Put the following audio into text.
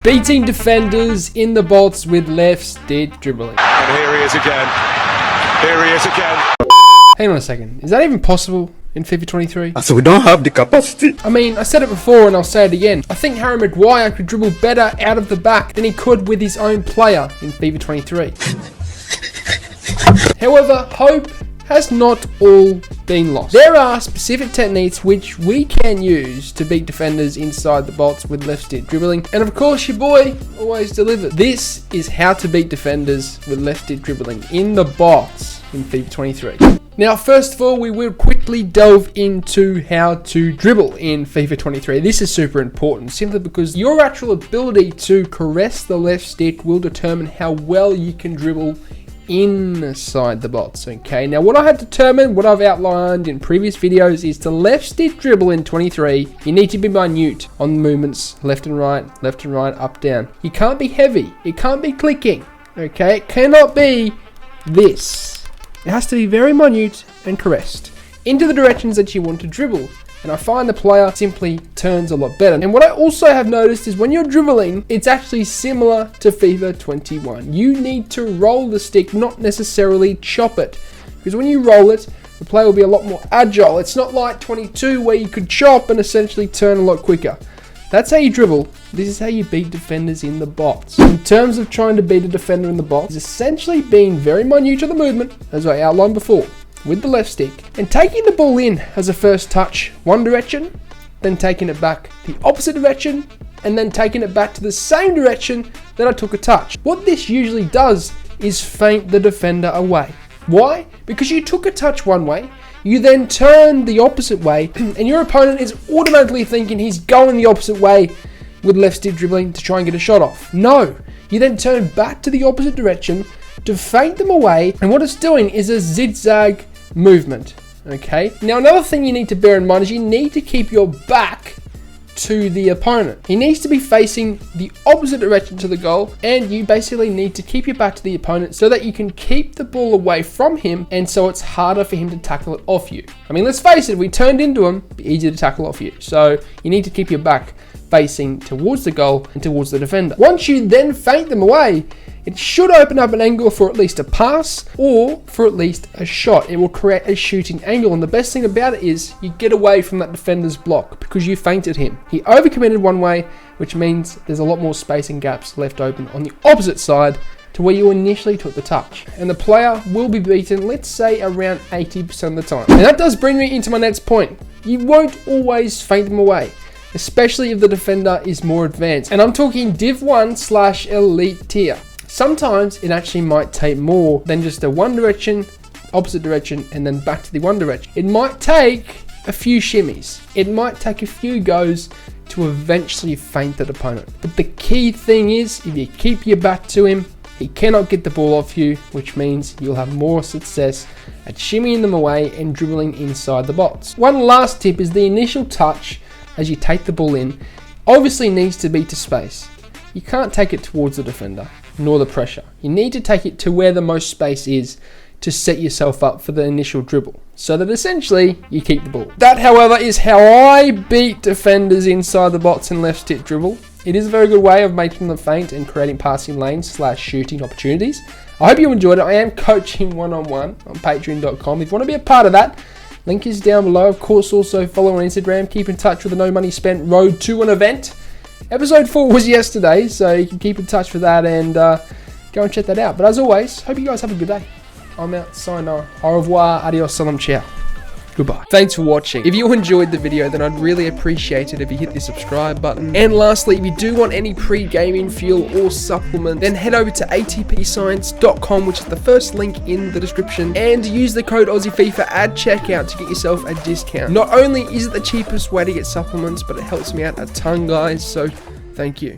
Beating defenders in the box with left stick dribbling. And here he is again. Here he is again. Hang on a second. Is that even possible in FIFA 23? So we don't have the capacity. I mean, I said it before and I'll say it again. I think Harry Maguire could dribble better out of the back than he could with his own player in FIFA 23. However, hope has not all been lost. There are specific techniques which we can use to beat defenders inside the box with left stick dribbling. And of course, your boy always delivers. This is how to beat defenders with left stick dribbling in the box in FIFA 23. Now, first of all, we will quickly delve into how to dribble in FIFA 23. This is super important, simply because your actual ability to caress the left stick will determine how well you can dribble inside the box. Okay, now what I have determined, what I've outlined in previous videos, is to left stick dribble in 23. You need to be minute on the movements, left and right, up, down. You can't be heavy. It can't be clicking. Okay, it cannot be this. It has to be very minute and caressed into the directions that you want to dribble. And I find the player simply turns a lot better. And what I also have noticed is when you're dribbling, it's actually similar to FIFA 21. You need to roll the stick, not necessarily chop it. Because when you roll it, the player will be a lot more agile. It's not like 22 where you could chop and essentially turn a lot quicker. That's how you dribble. This is how you beat defenders in the box. In terms of trying to beat a defender in the box, it's essentially being very minute to the movement, as I outlined before, with the left stick, and taking the ball in as a first touch one direction, then taking it back the opposite direction, and then taking it back to the same direction that I took a touch. What this usually does is feint the defender away. Why? Because you took a touch one way, you then turn the opposite way, and your opponent is automatically thinking he's going the opposite way with left stick dribbling to try and get a shot off. No, you then turn back to the opposite direction to feint them away, and what it's doing is a zigzag movement. Okay, now another thing you need to bear in mind is you need to keep your back to the opponent. He needs to be facing the opposite direction to the goal, and you basically need to keep your back to the opponent so that you can keep the ball away from him, and so it's harder for him to tackle it off you. I mean, let's face it, if we turned into him, it'd be easier to tackle off you. So you need to keep your back facing towards the goal and towards the defender. Once you then feint them away, it should open up an angle for at least a pass or for at least a shot. It will create a shooting angle, and the best thing about it is you get away from that defender's block because you feinted him. He overcommitted one way, which means there's a lot more space and gaps left open on the opposite side to where you initially took the touch. And the player will be beaten, let's say, around 80% of the time. And that does bring me into my next point. You won't always feint them away, especially if the defender is more advanced. And I'm talking Div 1/Elite tier. Sometimes it actually might take more than just a one direction, opposite direction, and then back to the one direction. It might take a few shimmies. It might take a few goes to eventually feint that opponent. But the key thing is, if you keep your back to him, he cannot get the ball off you, which means you'll have more success at shimmying them away and dribbling inside the box. One last tip is the initial touch as you take the ball in obviously needs to be to space. You can't take it towards the defender, nor the pressure. You need to take it to where the most space is to set yourself up for the initial dribble, so that essentially you keep the ball. That, however, is how I beat defenders inside the box in left stick dribble. It is a very good way of making them feint and creating passing lanes / shooting opportunities. I hope you enjoyed it. I am coaching one-on-one on patreon.com. If you want to be a part of that, link is down below. Of course, also follow on Instagram. Keep in touch with the No Money Spent Road to an Event. Episode 4 was yesterday, so you can keep in touch with that and go and check that out. But as always, hope you guys have a good day. I'm out. Sayonara. Au revoir. Adios. Salam. Ciao. Goodbye. Thanks for watching. If you enjoyed the video, then I'd really appreciate it if you hit the subscribe button. And lastly, if you do want any pre-gaming fuel or supplement, then head over to atpscience.com, which is the first link in the description, and use the code AussieFIFA at checkout to get yourself a discount. Not only is it the cheapest way to get supplements, but it helps me out a ton, guys, so thank you.